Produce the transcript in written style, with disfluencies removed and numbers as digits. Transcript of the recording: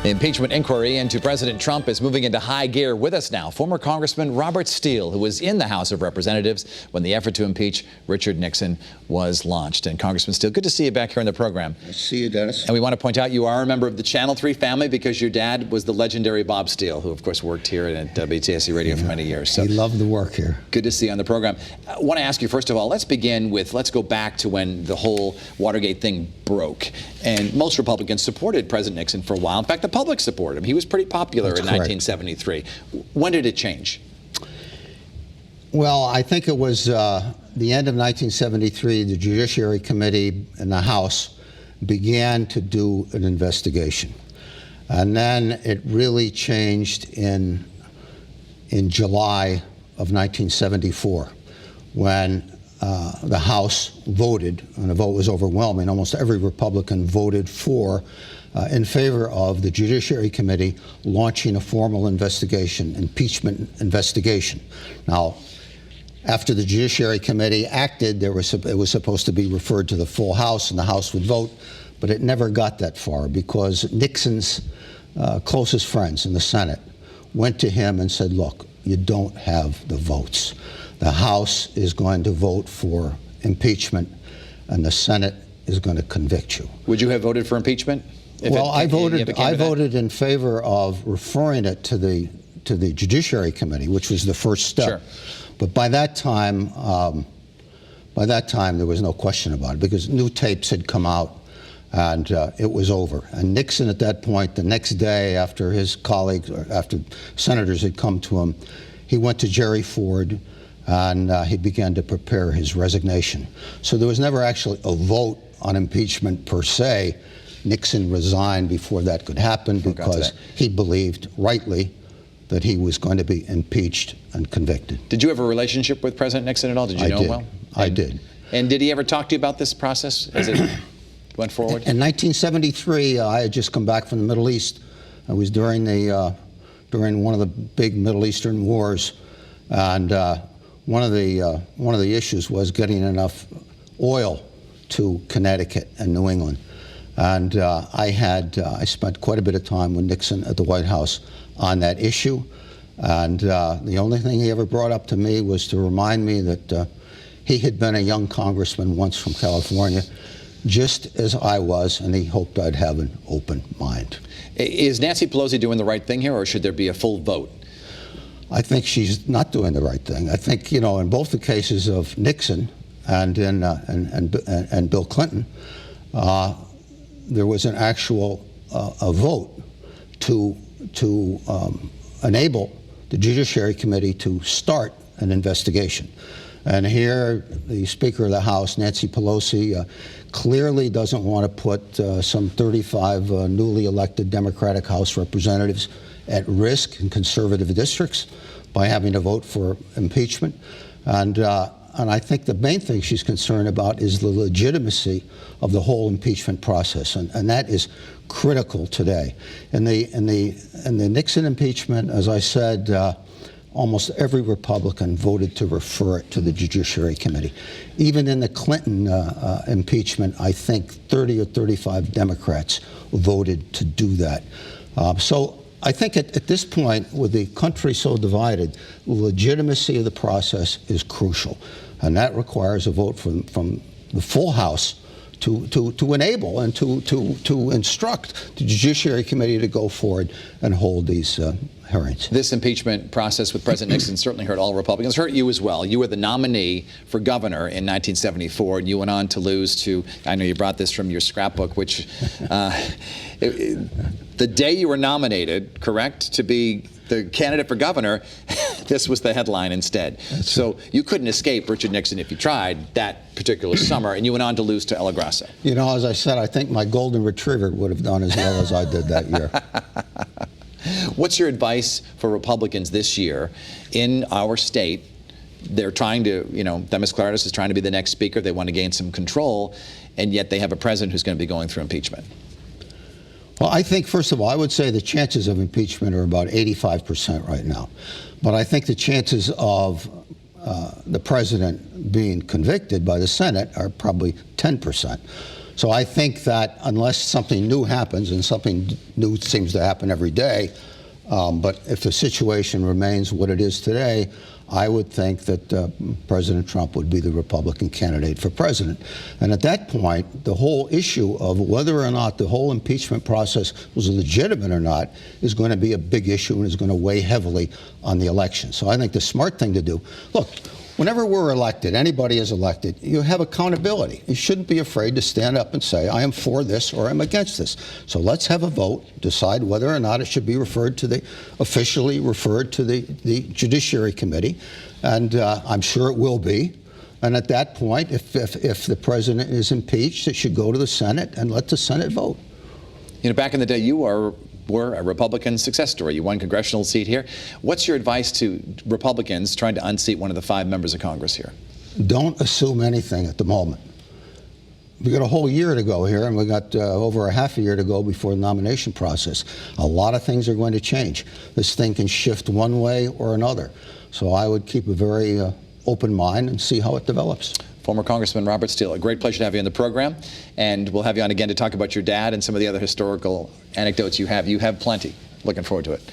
The impeachment inquiry into President Trump is moving into high gear. With us now, former Congressman Robert Steele, who was in the House of Representatives when the effort to impeach Richard Nixon was launched. And Congressman Steele, good to see you back here in the program. Nice to see you, Dennis. And we want to point out you are a member of the Channel 3 family because your dad was the legendary Bob Steele, who of course worked here at WTSC Radio for many years. So he loved the work here. Good to see you on the program. I want to ask you, first of all, let's go back to when the whole Watergate thing broke. And most Republicans supported President Nixon for a while. In fact, the public supported him. He was pretty popular in 1973. When did it change? Well, I think it was the end of 1973. The Judiciary Committee in the House began to do an investigation. And then it really changed in July of 1974 when the House voted, and the vote was overwhelming. Almost every Republican voted in favor of the Judiciary Committee launching a formal investigation, impeachment investigation. Now, after the Judiciary Committee acted, it was supposed to be referred to the full House, and the House would vote, but it never got that far because Nixon's closest friends in the Senate went to him and said, look, you don't have the votes. The House is going to vote for impeachment, and the Senate is going to convict you. Would you have voted for impeachment? Well, I voted in favor of referring it to the Judiciary Committee, which was the first step. Sure. But by that time, there was no question about it because new tapes had come out, and it was over. And Nixon, at that point, the next day, after his colleagues, or after senators had come to him, he went to Jerry Ford, and he began to prepare his resignation. So there was never actually a vote on impeachment per se. Nixon resigned before that could happen because he believed, rightly, that he was going to be impeached and convicted. Did you have a relationship with President Nixon at all? Did you know him well? I did. And did he ever talk to you about this process as it went forward? In 1973, I had just come back from the Middle East. I was during one of the big Middle Eastern wars, and one of the issues was getting enough oil to Connecticut and New England. And I spent quite a bit of time with Nixon at the White House on that issue. And the only thing he ever brought up to me was to remind me that he had been a young congressman once from California, just as I was, and he hoped I'd have an open mind. Is Nancy Pelosi doing the right thing here, or should there be a full vote? I think she's not doing the right thing. I think, in both the cases of Nixon and Bill Clinton, there was an actual a vote to enable the Judiciary Committee to start an investigation. And here, the Speaker of the House, Nancy Pelosi, clearly doesn't want to put some 35 newly elected Democratic House representatives at risk in conservative districts by having to vote for impeachment. And I think the main thing she's concerned about is the legitimacy of the whole impeachment process, and that is critical today. In the Nixon impeachment, as I said, almost every Republican voted to refer it to the Judiciary Committee. Even in the Clinton impeachment, I think 30 or 35 Democrats voted to do that. So I think at this point, with the country so divided, the legitimacy of the process is crucial. And that requires a vote from the full House to enable and to instruct the Judiciary Committee to go forward and hold these hearings. This impeachment process with President Nixon certainly hurt all Republicans. Hurt you as well. You were the nominee for governor in 1974, and you went on to lose to, I know you brought this from your scrapbook, which the day you were nominated, correct, to be the candidate for governor, this was the headline instead. So you couldn't escape Richard Nixon if you tried that particular summer, and you went on to lose to El Grasso. As I said, I think my golden retriever would have done as well as I did that year. What's your advice for Republicans this year in our state? They're trying to, Demis Claridis is trying to be the next speaker. They want to gain some control, and yet they have a president who's going to be going through impeachment. Well, I think, first of all, I would say the chances of impeachment are about 85% right now. But I think the chances of the president being convicted by the Senate are probably 10%. So I think that unless something new happens, and something new seems to happen every day, but if the situation remains what it is today, I would think that President Trump would be the Republican candidate for president. And at that point, the whole issue of whether or not the whole impeachment process was legitimate or not is going to be a big issue and is going to weigh heavily on the election. So I think the smart thing to do, look, whenever we're elected, anybody is elected, you have accountability. You shouldn't be afraid to stand up and say, I am for this or I'm against this. So let's have a vote, decide whether or not it should be officially referred to the Judiciary Committee. And I'm sure it will be. And at that point, if the president is impeached, it should go to the Senate and let the Senate vote. You know, back in the day, you were a Republican success story. You won a congressional seat here. What's your advice to Republicans trying to unseat one of the 5 members of Congress here? Don't assume anything at the moment. We got a whole year to go here, and we got over a half a year to go before the nomination process. A lot of things are going to change. This thing can shift one way or another. So I would keep a very open mind and see how it develops. Former Congressman Robert Steele, a great pleasure to have you on the program, and we'll have you on again to talk about your dad and some of the other historical anecdotes you have. You have plenty. Looking forward to it.